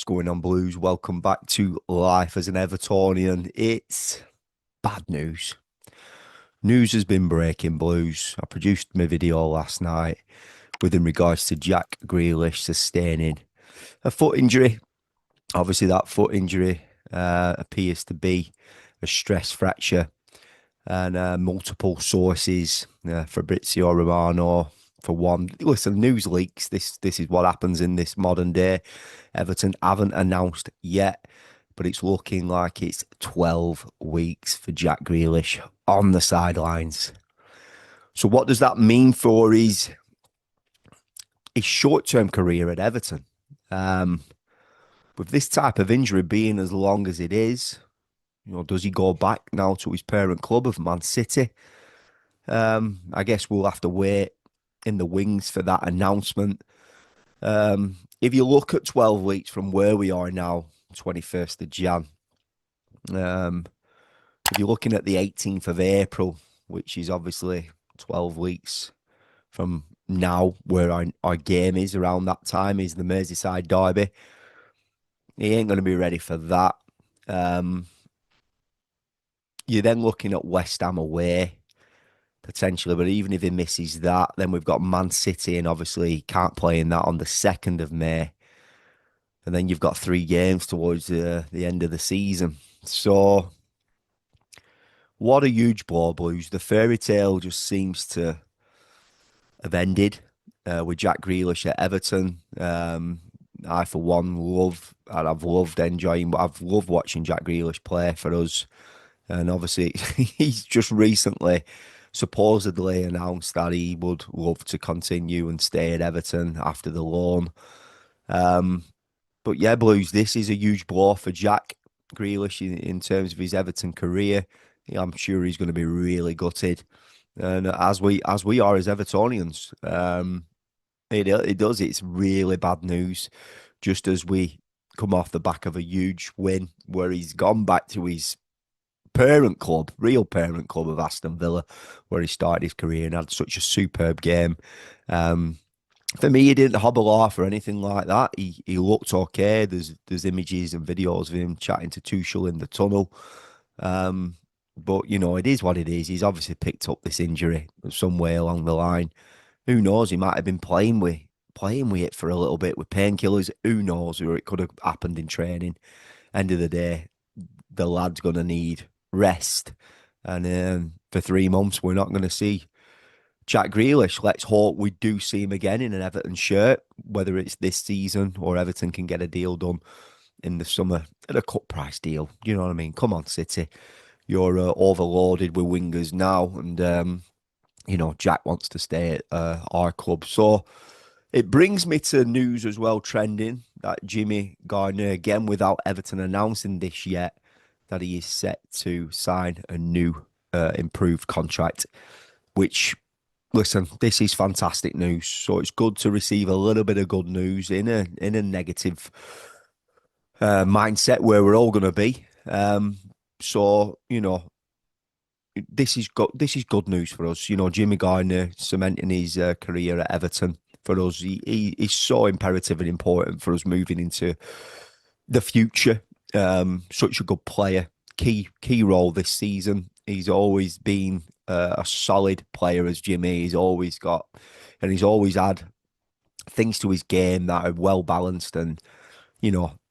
going on, Blues? Welcome back to Life as an Evertonian. It's bad news. News has been breaking, Blues. I produced my video last night in regards to Jack Grealish sustaining a foot injury. Obviously, that foot injury appears to be a stress fracture, and multiple sources, Fabrizio Romano for one. Listen, news leaks. This is what happens in this modern day. Everton haven't announced yet, but it's looking like it's 12 weeks for Jack Grealish on the sidelines. So what does that mean for his short-term career at Everton? Um, with this type of injury being as long as it is, does he go back now to his parent club of Man City? I guess we'll have to wait in the wings for that announcement. If you look at 12 weeks from where we are now, 21st of Jan, if you're looking at the 18th of April, which is obviously 12 weeks from now, where our game is around that time, is the Merseyside derby. He ain't going to be ready for that. You're then looking at West Ham away, potentially, but even if he misses that, then we've got Man City, and obviously he can't play in that on the 2nd of May. And then you've got 3 games towards the end of the season. So, what a huge blow, Blues. The fairy tale just seems to have ended with Jack Grealish at Everton. I, for one, and I've loved watching Jack Grealish play for us. And obviously, he's just recently supposedly announced that he would love to continue and stay at Everton after the loan. But yeah, Blues, this is a huge blow for Jack Grealish in terms of his Everton career. I'm sure he's going to be really gutted, and as we are as Evertonians, it does. It's really bad news, just as we come off the back of a huge win where he's gone back to his real parent club of Aston Villa, where he started his career and had such a superb game. For me, he didn't hobble off or anything like that. He looked okay. There's images and videos of him chatting to Tuchel in the tunnel. But it is what it is. He's obviously picked up this injury some way along the line. Who knows? He might have been playing with it for a little bit with painkillers. Who knows? Or it could have happened in training. End of the day, the lad's gonna need rest, and for 3 months we're not going to see Jack Grealish. Let's hope we do see him again in an Everton shirt, whether it's this season or Everton can get a deal done in the summer at a cut price deal. You know what I mean? Come on, City. You're overloaded with wingers now, and Jack wants to stay at our club. So it brings me to news as well, trending that Jimmy Garner, again without Everton announcing this yet, that he is set to sign a new improved contract, which, listen, this is fantastic news. So it's good to receive a little bit of good news in a negative mindset where we're all going to be. So this is good news for us. Jimmy Garner cementing his career at Everton for us. He's so imperative and important for us moving into the future. Such a good player, key role this season. He's always been a solid player as Jimmy. He's always had things to his game that are well balanced, and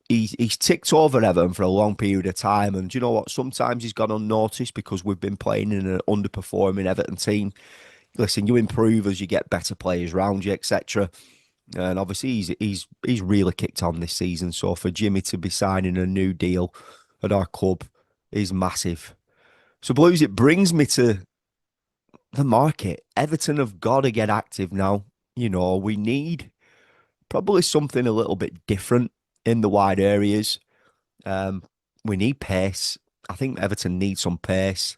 he's ticked over Everton for a long period of time. And do you know what? Sometimes he's gone unnoticed because we've been playing in an underperforming Everton team. Listen, you improve as you get better players around you, etc. And obviously, he's really kicked on this season. So for Jimmy to be signing a new deal at our club is massive. So Blues, it brings me to the market. Everton have got to get active now. We need probably something a little bit different in the wide areas. We need pace. I think Everton needs some pace.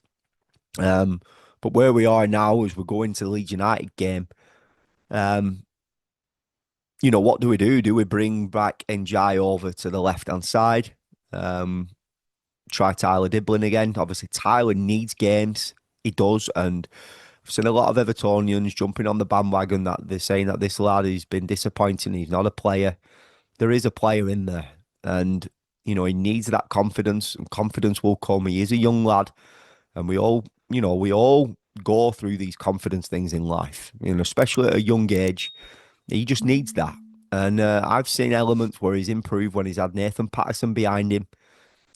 But where we are now is we're going to the Leeds United game. What do we do? Do we bring back Njai over to the left-hand side? Try Tyler Diblin again. Obviously, Tyler needs games. He does. And I've seen a lot of Evertonians jumping on the bandwagon that they're saying that this lad has been disappointing. He's not a player. There is a player in there. And, he needs that confidence, and confidence will come. He is a young lad, and we all go through these confidence things in life, especially at a young age. He just needs that. And I've seen elements where he's improved when he's had Nathan Patterson behind him.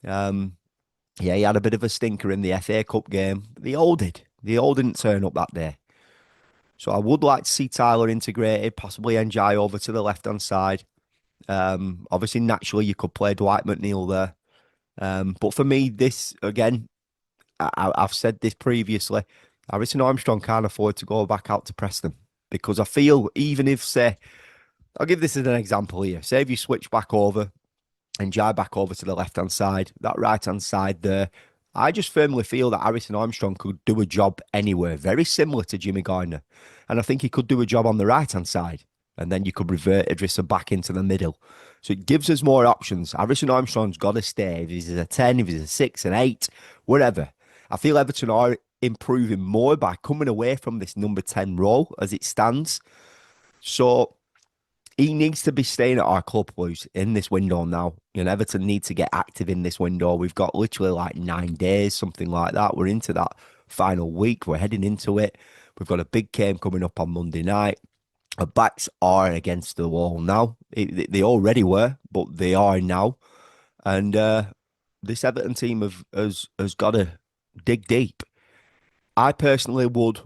Um, yeah, he had a bit of a stinker in the FA Cup game. They all did. They all didn't turn up that day. So I would like to see Tyler integrated, possibly NJ over to the left hand side. Obviously, naturally, you could play Dwight McNeil there. But for me, this again, I've said this previously. Harrison Armstrong can't afford to go back out to Preston because I feel even if, say, I'll give this as an example here. Say if you switch back over and Jai back over to the left hand side, that right hand side there. I just firmly feel that Harrison Armstrong could do a job anywhere, very similar to Jimmy Garner. And I think he could do a job on the right hand side. And then you could revert Idrissa back into the middle. So it gives us more options. Harrison Armstrong's got to stay. If he's a 10, if he's a 6, an 8, whatever. I feel Everton are improving more by coming away from this number 10 role as it stands. So he needs to be staying at our club, Blues, in this window now. Everton need to get active in this window. We've got literally like 9 days, something like that. We're into that final week. We're heading into it. We've got a big game coming up on Monday night. Our backs are against the wall now. They already were, but they are now. And this Everton team has got to dig deep. I personally would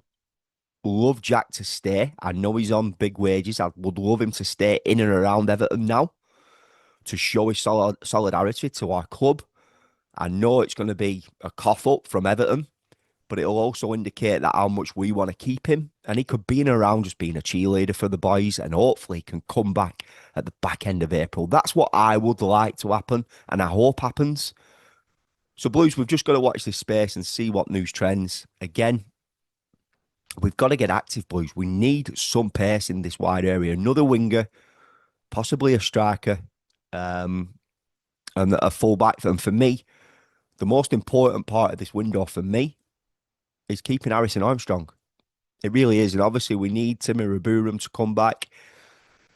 love Jack to stay. I know he's on big wages. I would love him to stay in and around Everton now to show his solidarity to our club. I know it's going to be a cough up from Everton, but it'll also indicate that how much we want to keep him. And he could be in and around just being a cheerleader for the boys and hopefully can come back at the back end of April. That's what I would like to happen and I hope happens. So Blues, we've just got to watch this space and see what news trends. Again, we've got to get active, Blues. We need some pace in this wide area. Another winger, possibly a striker, and a fullback. And for me, the most important part of this window for me is keeping Harrison Armstrong. It really is. And obviously, we need Timmy Raburum to come back.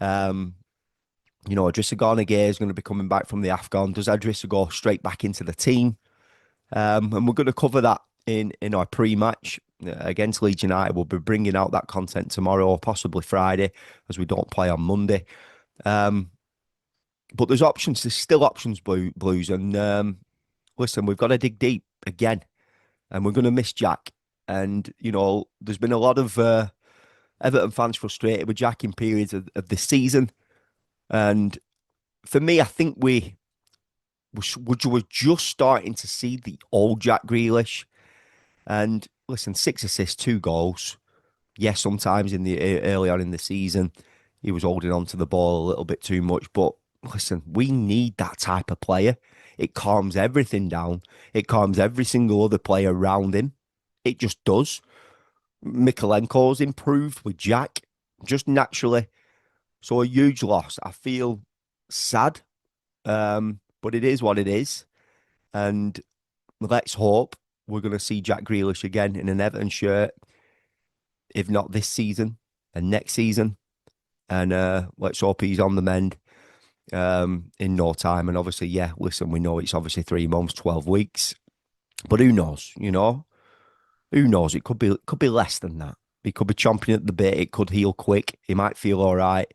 Idrissa Garner is going to be coming back from the AFCON. Does Idrissa go straight back into the team? And we're going to cover that in our pre-match against Leeds United. We'll be bringing out that content tomorrow or possibly Friday as we don't play on Monday. But there's options. There's still options, Blues. And listen, we've got to dig deep again. And we're going to miss Jack. And, there's been a lot of Everton fans frustrated with Jack in periods of this season. And for me, I think we're just starting to see the old Jack Grealish. And listen, 6 assists, 2 goals. Yes, sometimes in the early on in the season, he was holding on to the ball a little bit too much. But listen, we need that type of player. It calms everything down. It calms every single other player around him. It just does. Mikalenko's improved with Jack, just naturally. So a huge loss. I feel sad, but it is what it is. And let's hope we're going to see Jack Grealish again in an Everton shirt, if not this season and next season. And let's hope he's on the mend in no time. And obviously, yeah, listen, we know it's obviously 3 months, 12 weeks. But who knows, Who knows? It could be less than that. He could be chomping at the bit. It could heal quick. He might feel all right.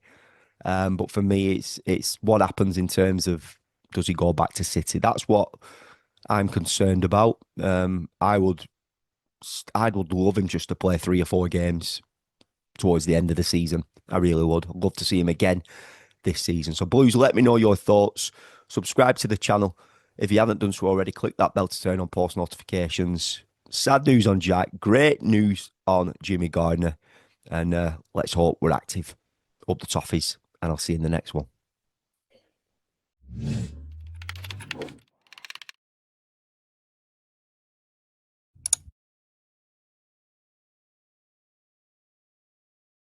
But for me, it's what happens in terms of does he go back to City? That's what I'm concerned about. I would love him just to play 3 or 4 games towards the end of the season. I really would. I'd love to see him again this season. So Blues, let me know your thoughts. Subscribe to the channel. If you haven't done so already, click that bell to turn on post notifications. Sad news on Jack. Great news on Jimmy Gardner. And let's hope we're active. Up the toffees. And I'll see you in the next one.